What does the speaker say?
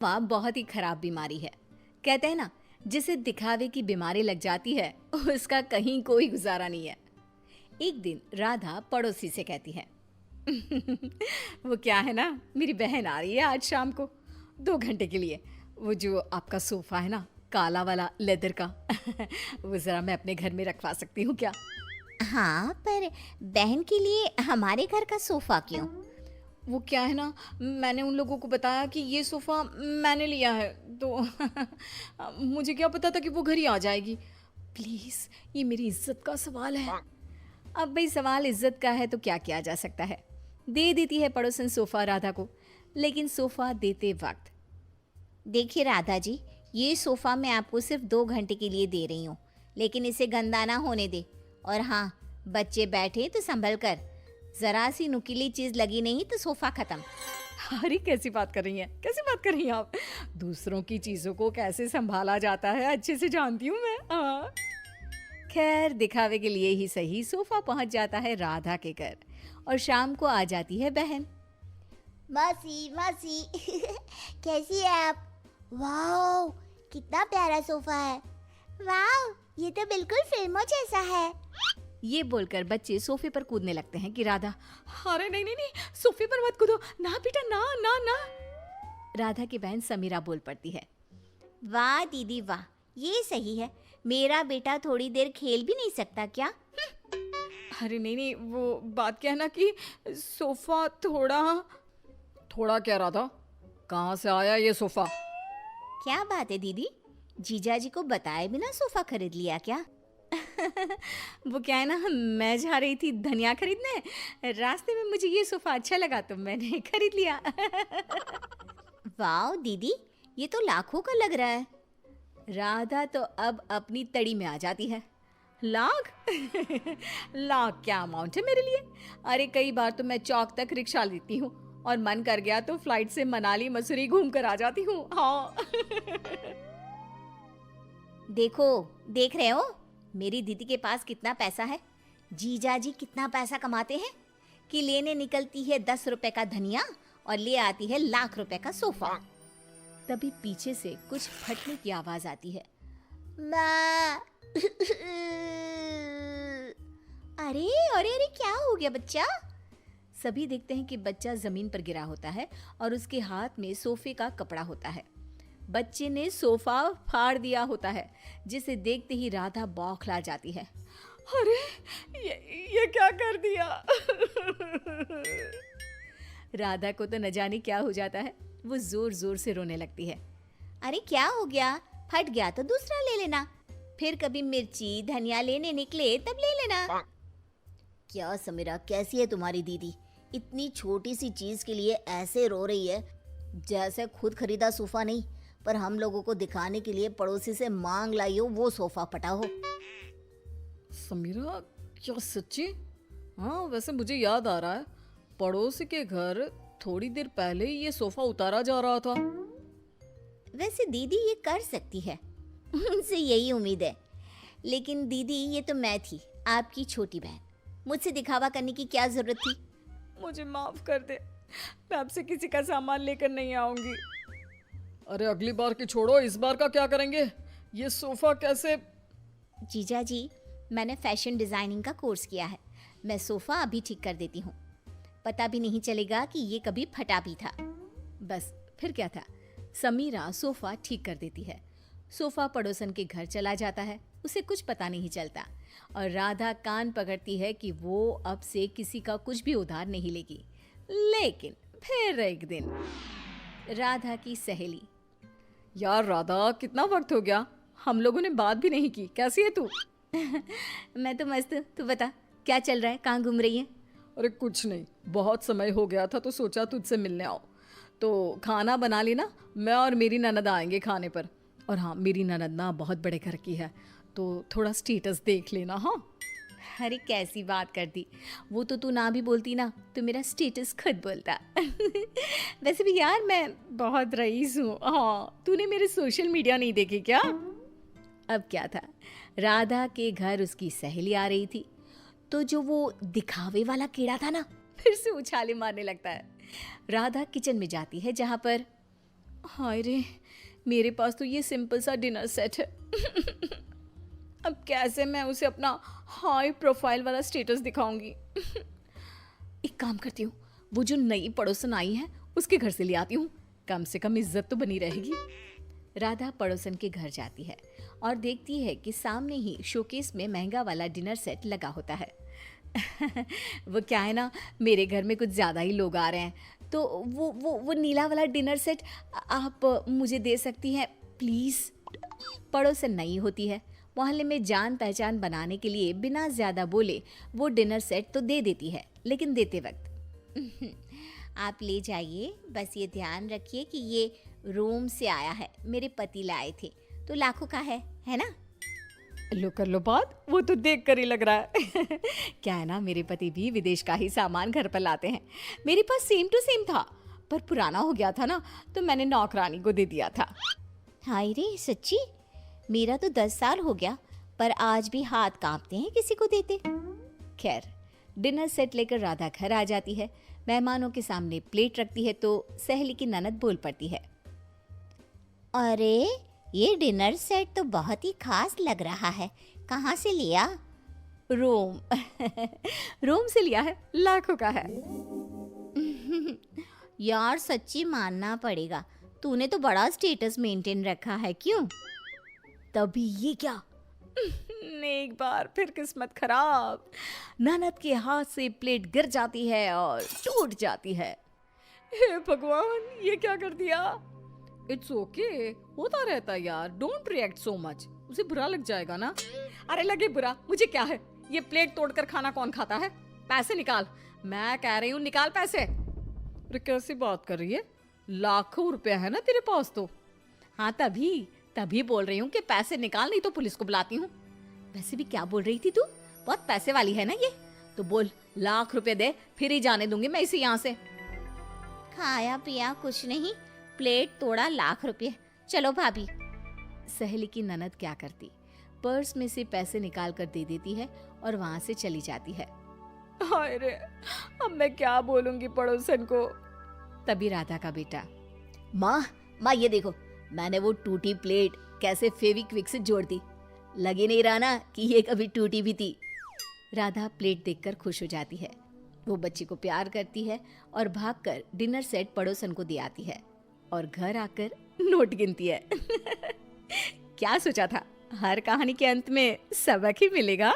वह बहुत ही खराब बीमारी है। कहते हैं ना, जिसे दिखावे की बीमारी लग जाती है उसका कहीं कोई गुजारा नहीं है। एक दिन राधा पड़ोसी से कहती है, वो क्या है ना, मेरी बहन आ रही है आज शाम को 2 घंटे के लिए। वो जो आपका सोफा है ना, काला वाला लेदर का वो ज़रा मैं अपने घर में रखवा सकती हूँ क्या? हाँ, पर बहन के लिए हमारे घर का सोफा क्यों? वो क्या है ना, मैंने उन लोगों को बताया कि ये सोफ़ा मैंने लिया है, तो मुझे क्या पता था कि वो घर ही आ जाएगी। प्लीज़, ये मेरी इज्जत का सवाल है। अब भाई सवाल इज्जत का है तो क्या किया जा सकता है। दे देती है पड़ोसन सोफ़ा राधा को। लेकिन सोफ़ा देते वक्त, देखिए राधा जी, ये सोफा मैं आपको सिर्फ 2 घंटे के लिए दे रही हूँ, लेकिन इसे गंदा ना होने दे। और हाँ, बच्चे बैठे तो संभल कर, जरा सी नुकीली चीज लगी नहीं तो सोफा खत्म। अरे कैसी बात कर रही हैं, कैसी बात कर रही हैं आप? दूसरों की चीज़ों को कैसे संभाला जाता है अच्छे से जानती हूँ मैं। हाँ, खैर दिखावे के लिए ही सही सोफ़ा पहुंच जाता है राधा के घर और शाम को आ जाती है बहन। मौसी मौसी कैसी है आप? वाओ, कितना प्यारा सोफा है। वाओ, ये तो बिल्कुल फिल्मों जैसा है। ये बोलकर बच्चे सोफे पर कूदने लगते हैं कि राधा, अरे नहीं नहीं नहीं, सोफे पर मत कूदो ना बेटा, ना ना ना। राधा की बहन समीरा बोल पड़ती है, वाह दीदी वाह, ये सही है। मेरा बेटा थोड़ी देर खेल भी नहीं सकता क्या? अरे नहीं नहीं, वो बात क्या है ना कि सोफा थोड़ा थोड़ा क्या राधा, कहाँ से आया ये सोफा? क्या बात है दीदी, जीजा जी को बताए बिना सोफा खरीद लिया क्या? वो क्या है ना, मैं जा रही थी धनिया खरीदने, रास्ते में मुझे ये सोफा अच्छा लगा तो मैंने खरीद लिया। वाह दीदी, ये तो लाखों का लग रहा है। राधा तो अब अपनी तड़ी में आ जाती है। लाख? लाख क्या अमाउंट है मेरे लिए? अरे कई बार तो मैं चौक तक रिक्शा लेती हूँ और मन कर गया तो फ्लाइट से मनाली मसूरी घूम कर आ जाती हूँ। हाँ। देखो, देख रहे हो मेरी दीदी के पास कितना पैसा है? जीजा जी कितना पैसा कमाते हैं कि लेने निकलती है 10 रुपए का धनिया और ले आती है लाख रुपए का सोफा। तभी पीछे से कुछ फटने की आवाज आती है। माँ। अरे अरे अरे, क्या हो गया बच्चा? सभी देखते हैं कि बच्चा जमीन पर गिरा होता है और उसके हाथ में सोफे का कपड़ा होता है। बच्चे ने सोफा फाड़ दिया होता है, जिसे देखते ही राधा बौखला जाती है। अरे ये क्या कर दिया? राधा को तो न जाने क्या हो जाता है, वो जोर जोर से रोने लगती है। अरे क्या हो गया? फट गया तो दूसरा ले लेना, फिर कभी मिर्ची धनिया लेने निकले तब ले लेना। क्या समीरा, कैसी है तुम्हारी दीदी? इतनी छोटी सी चीज के लिए ऐसे रो रही है जैसे खुद खरीदा सोफा नहीं, पर हम लोगों को दिखाने के लिए पड़ोसी से मांग लाई हो वो सोफा फटा हो। समीरा, क्या सच्ची? हाँ, वैसे मुझे याद आ रहा है, पड़ोसी के घर थोड़ी देर पहले ही ये सोफा उतारा जा रहा था। वैसे दीदी ये कर सकती है, उनसे यही उम्मीद है। लेकिन दीदी, ये तो मैं थी, आपकी छोटी बहन। मुझसे दिखावा करने की क्या जरूरत थी? मुझे माफ कर दे, मैं आपसे किसी का सामान लेकर नहीं आऊंगी। अरे अगली बार की छोड़ो, इस बार का क्या करेंगे? ये सोफा कैसे? जीजा जी, मैंने फैशन डिजाइनिंग का कोर्स किया है, मैं सोफा अभी ठीक कर देती हूँ। पता भी नहीं चलेगा कि ये कभी फटा भी था। बस फिर क्या था, समीरा सोफा ठीक कर देती है। सोफा पड़ोसन के घर चला जाता है, उसे कुछ पता नहीं चलता और राधा कान पकड़ती है कि वो अब से किसी का कुछ भी उधार नहीं लेगी। लेकिन फिर एक दिन राधा की सहेली, यार राधा, कितना वक्त हो गया, हम लोगों ने बात भी नहीं की, कैसी है तू? मैं तो मस्त हूँ, तू बता क्या चल रहा है, कहाँ घूम रही है? अरे कुछ नहीं, बहुत समय हो गया था तो सोचा तुझसे मिलने आओ। तो खाना बना ली ना, मैं और मेरी ननद आएंगे खाने पर। और हाँ, मेरी ननद ना बहुत बड़े घर की है, तो थोड़ा स्टेटस देख लेना। हाँ। अरे कैसी बात कर दी, वो तो तू ना भी बोलती ना तो मेरा स्टेटस खुद बोलता। वैसे भी यार मैं बहुत रईस हूँ। हाँ, तूने मेरे सोशल मीडिया नहीं देखे क्या? अब क्या था, राधा के घर उसकी सहेली आ रही थी, तो जो वो दिखावे वाला कीड़ा था ना, फिर से उछाले मारने लगता है। राधा किचन में जाती है जहाँ पर हाय रे, मेरे पास तो ये सिंपल सा डिनर सेट है। अब कैसे मैं उसे अपना हाई प्रोफाइल वाला स्टेटस दिखाऊंगी। एक काम करती हूँ, वो जो नई पड़ोसन आई है उसके घर से ले आती हूँ, कम से कम इज्जत तो बनी रहेगी। राधा पड़ोसन के घर जाती है और देखती है कि सामने ही शोकेस में महंगा वाला डिनर सेट लगा होता है। वो क्या है ना, मेरे घर में कुछ ज़्यादा ही लोग आ रहे हैं, तो वो नीला वाला डिनर सेट आप मुझे दे सकती हैं प्लीज़। पड़ोसन नई होती है, मोहल्ले में जान पहचान बनाने के लिए बिना ज़्यादा बोले वो डिनर सेट तो दे देती है, लेकिन देते वक्त आप ले जाइए, बस ये ध्यान रखिए कि ये रोम से आया है, मेरे पति लाए थे, तो लाखों का है ना? लो कर लो बात, वो तो देख कर ही लग रहा है। क्या है ना, मेरे पति भी विदेश का ही सामान घर पर लाते हैं। मेरे पास सेम टू सेम था, पर पुराना हो गया था ना, तो मैंने नौकरानी को दे दिया था। हाय रे, सच्ची? मेरा तो 10 साल हो गया, पर आज भी हाथ कांपते हैं किसी को देते। खैर, डिनर सेट लेकर राधा घर आ जाती है। मेहमानों के सामने प्लेट रखती है तो सहेली की ननद बोल पड़ती है, अरे ये डिनर सेट तो बहुत ही खास लग रहा है, कहाँ से लिया? रोम। रोम से लिया है, लाखों का है। यार सच्ची मानना पड़ेगा, तूने तो बड़ा स्टेटस मेंटेन रखा है, क्यों? तभी ये क्या, एक बार फिर किस्मत खराब, ननद के हाथ से प्लेट गिर जाती है और टूट जाती है। हे भगवान, ये क्या कर दिया। इट्स ओके, होता रहता है यार, डोंट रिएक्ट सो मच, उसे बुरा लग जाएगा ना। अरे लगे बुरा, मुझे क्या है, ये प्लेट तोड़कर खाना कौन खाता है। पैसे निकाल, मैं कह रही हूँ निकाल पैसे। अरे कैसी बात कर रही है, लाखों रुपया है ना तेरे पास तो। हाँ तभी बोल रही हूँ कि पैसे निकाल, नहीं तो पुलिस को बुलाती हूँ। वैसे भी क्या बोल रही थी तू, बहुत पैसे वाली है ना ये, तो बोल लाख रुपए दे, फिर ही जाने दूंगी मैं इसे यहाँ से। खाया पिया कुछ नहीं, प्लेट तोड़ा लाख रुपए, चलो भाभी। सहेली की ननद क्या करती, पर्स में से पैसे निकाल कर दे देती है और वहां से चली जाती है। हाय रे, अब मैं क्या बोलूंगी पड़ोसन को। तभी राधा का बेटा, माँ ये देखो, मैंने वो टूटी प्लेट कैसे फेविक्विक से जोड़ दी, लगे नहीं रहा ना कि ये कभी टूटी भी थी। राधा प्लेट देखकर खुश हो जाती है, वो बच्ची को प्यार करती है और भागकर डिनर सेट पड़ोसन को दे आती है और घर आकर नोट गिनती है। क्या सोचा था, हर कहानी के अंत में सबक ही मिलेगा।